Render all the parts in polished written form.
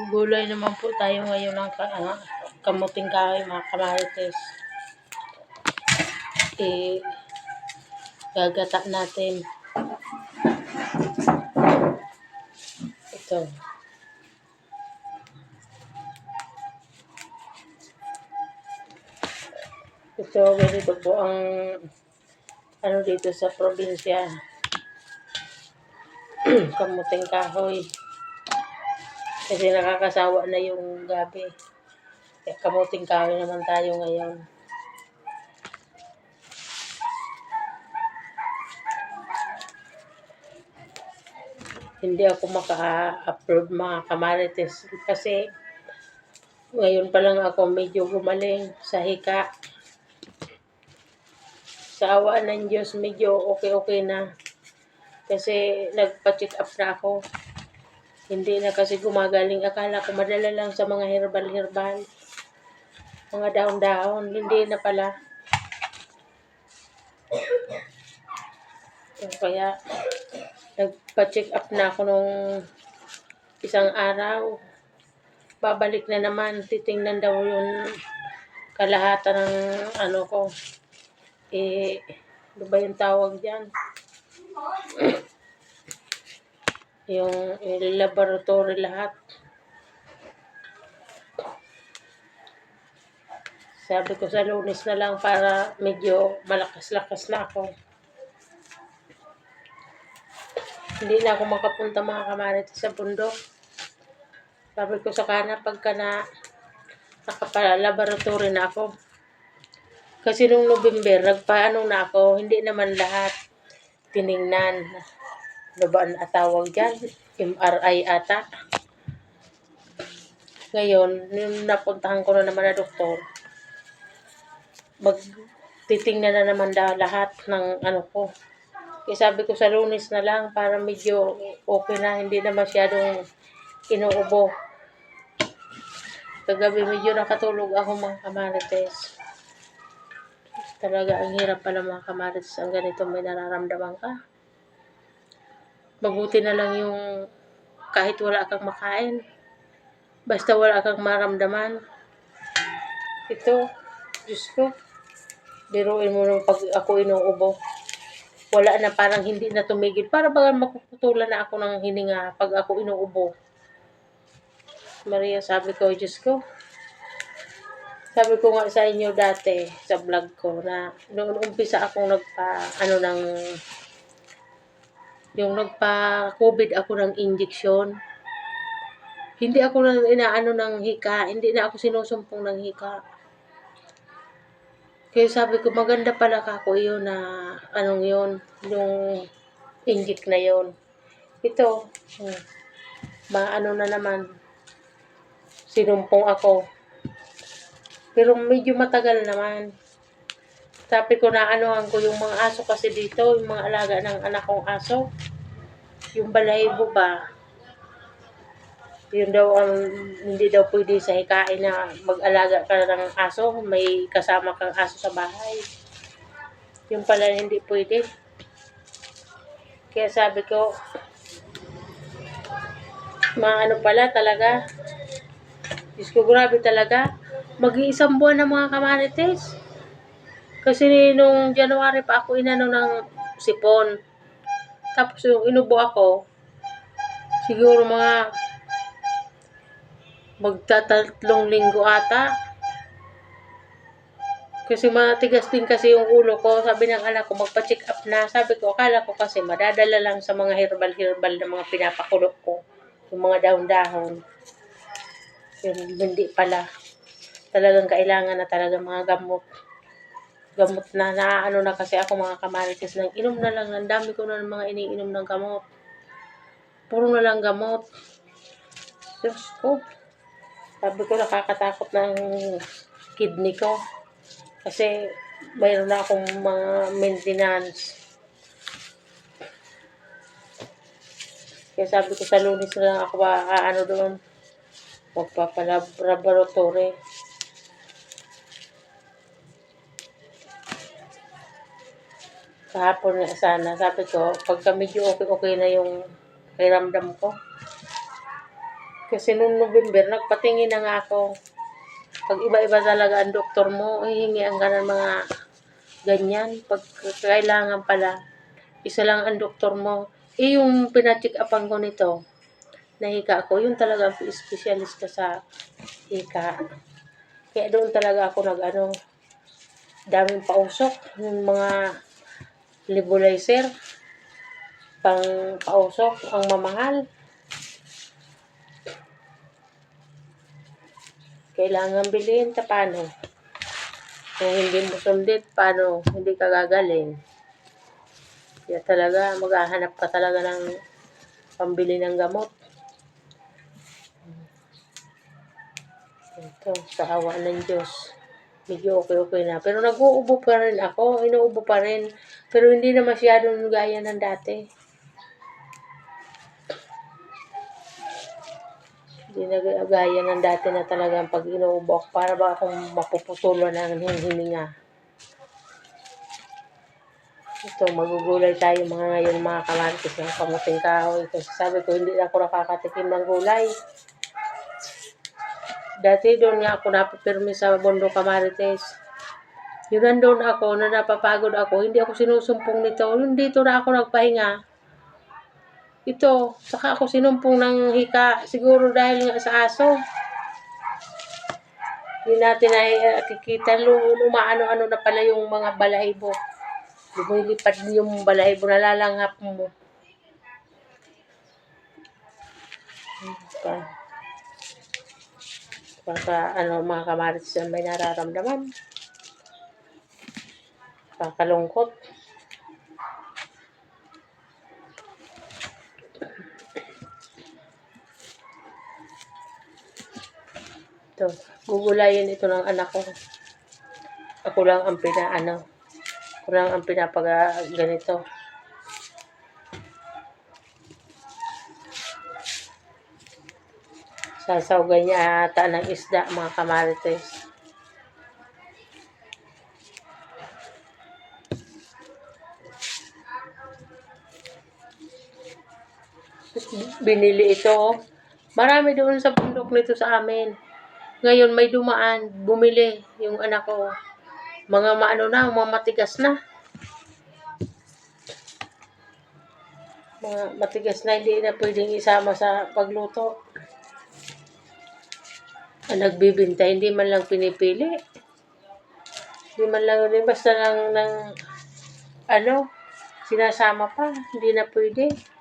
Gulay naman po tayo ngayon ng kamuting kahoy, mga kamarites. Gagata natin. Ito. Ito, ganito po ang dito sa probinsya. Kamuting kahoy. Kasi nakakasawa na yung gabi. Kamuting kahoy naman tayo ngayon. Hindi ako maka-upload, mga kamarites, kasi ngayon pa lang ako medyo gumaling sa hika. Sa awa ng Diyos, medyo okay na. Kasi nagpa-check up na ako. Hindi na kasi gumagaling. Akala ko madala lang sa mga herbal. Mga dahon-dahon. Hindi na pala. Kaya nagpa-check up na ako nung isang araw. Babalik na naman. Titingnan daw yung kalahatan ng ko. Ano ba yung tawag dyan? yung laboratory lahat. Sabi ko sa Lunes na lang para medyo malakas-lakas na ako. Hindi na ako makapunta, mga kamarites, sa bundok. Sabi ko sa kana pagka nakapalaboratory na ako. Kasi nung November, nagpaano na ako, hindi naman lahat tiningnan. Ano ba ang tawag dyan? MRI ata. Ngayon, nung napuntahan ko na naman na doktor, magtitingnan na naman lahat ng ko. Kaya sabi ko sa Lunes na lang para medyo okay na, hindi na masyadong inuubo. Kagabi medyo nakatulog ako, mga kamarites. Talaga ang hirap pala, mga kamarites, ang ganito may nararamdaman ka. Mabuti na lang yung kahit wala kang makain. Basta wala kang maramdaman. Ito, Diyos ko, biruin mo nung pag ako inuubo. Wala na, parang hindi na tumigil. Para baga makukutulan na ako ng hininga pag ako inuubo. Maria, sabi ko, Diyos ko. Sabi ko nga sa inyo dati, sa vlog ko, na noong umpisa akong nagpa-COVID ako ng injection. Hindi ako inaano ng hika, hindi na ako sinusumpong ng hika. Kaya sabi ko, maganda pala ako yun na, yun, yung inject na yun. Ito, na naman, sinumpong ako. Pero medyo matagal naman. Sabi ko na ko yung mga aso kasi dito, yung mga alaga ng anak kong aso. Yung balahibo ba? Yun daw hindi daw pwede sa hikain na mag-alaga ka ng aso, may kasama kang aso sa bahay. Yung pala hindi pwede. Kaya sabi ko, pala talaga. Diyos ko, grabe talaga. Mag-iisang buwan na, mga kamarites. Kasi nung January pa ako ng sipon. Tapos yung inubo ako, siguro mga magtatatlong linggo ata. Kasi matigas din kasi yung ulo ko. Sabi ng anak ko, magpa-check up na. Sabi ko, akala ko kasi madadala lang sa mga herbal na mga pinapakulok ko. Yung mga dahon-dahon. Yun, hindi pala. Talagang kailangan na talaga mga gamot. Gamot na na kasi ako, mga kamarites, nang inom na lang. Ang dami ko na mga iniinom ng gamot. Puro na lang gamot. Diyos ko. Sabi ko, nakakatakot ng kidney ko. Kasi mayroon na akong mga maintenance. Kaya sabi ko sa Lunes na lang ako doon. Magpapalaboratory. Kahapon na sana. Sabi ko, pagka medyo okay na yung pakiramdam ko, Kasi noong November, nagpatingin na nga ako. Pag iba-iba talaga ang doktor mo, hihingian ka ng mga ganyan. Pag kailangan pala, isa lang ang doktor mo. Yung pina-check upan ko nito, nahika ako, yun talaga ang specialist sa hika. Kaya doon talaga ako daming pausok, yung mga nebulizer, pang pausok, ang mamahal. Kailangan bilhin, paano? Kung hindi mo sundit, paano? Hindi ka gagaling. Kaya talaga, maghahanap ka talaga ng pambili ng gamot. Ito, sa awa ng Diyos. Medyo okay na. Pero nag-uubo pa rin ako. Inuubo pa rin. Pero hindi na masyadong gaya ng dati. Hindi na gaya ng dati na talagang pag inuubo ako, para ba akong mapuputulan ng hininga. Ito, magugulay tayo ngayon mga kamarites ng kamuting kahoy. Kasi sabi ko, hindi ako nakakatikim ng gulay. Dati doon nga ako napapirmi sa Bundok Kamarites. Yun nandun ako, na napapagod ako, hindi ako sinusumpong nito. Yun dito na ako nagpahinga. Ito, saka ako sinumpong ng hika, siguro dahil nga sa aso. Hindi natin nakikita, umaano-ano na pala yung mga balahibo. Lumilipad yung balahibo, nalalanghap mo. Baka mga kamarites yan may nararamdaman. Kakalungkot. Ito, gugulayin ito ng anak ko. Ako lang ang ganito. Sasawgan niya ata ng isda, mga kamarites. Binili ito. Marami doon sa bundok nito sa amin. Ngayon may dumaan, bumili yung anak ko. Mga matigas na. Mga matigas na, hindi na pwedeng isama sa pagluto. Ang nagbibinta, hindi man lang pinipili. Hindi man lang, basta lang sinasama pa. Hindi na pwede.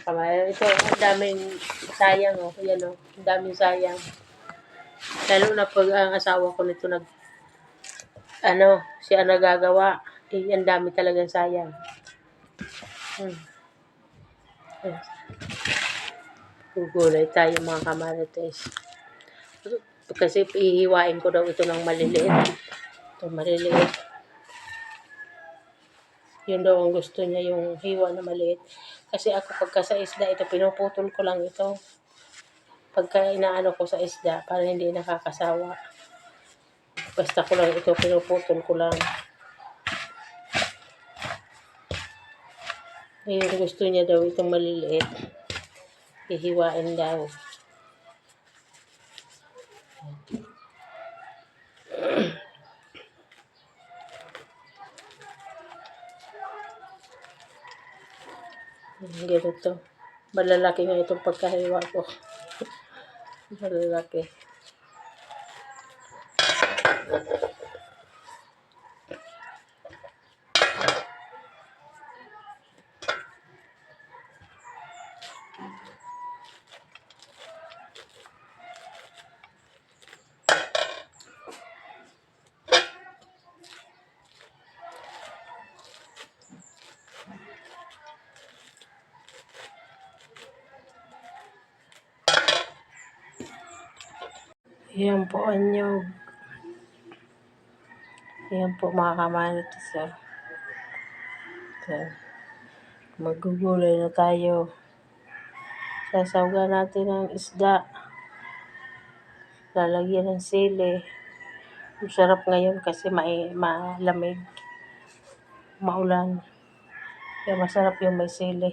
Ito, ang daming sayang, Yan, ang daming sayang. Lalo na pag ang asawa ko nito siya nagagawa. Ang dami talagang sayang. Gugulay tayo mga kamarites. Kasi ihiwain ko daw ito ng maliliit. Ito maliliit. Yun daw ang gusto niya, yung hiwa na maliit. Kasi ako pagka sa isda, ito pinuputol ko lang ito. Pagka inaano ko sa isda, para hindi nakakasawa. Basta ko lang ito, pinuputol ko lang. Yung gusto niya daw itong maliliit. Hihiwain daw. Ganito. Malalaki nga itong pagkahiwa ko. Malalaki. Yan po ang nyog. Yan po mga kamarites. Magugulay na tayo. Sasawgan natin ang isda. Lalagyan ng sili. Masarap ngayon kasi malamig. Maulan. Kaya masarap yung may sili.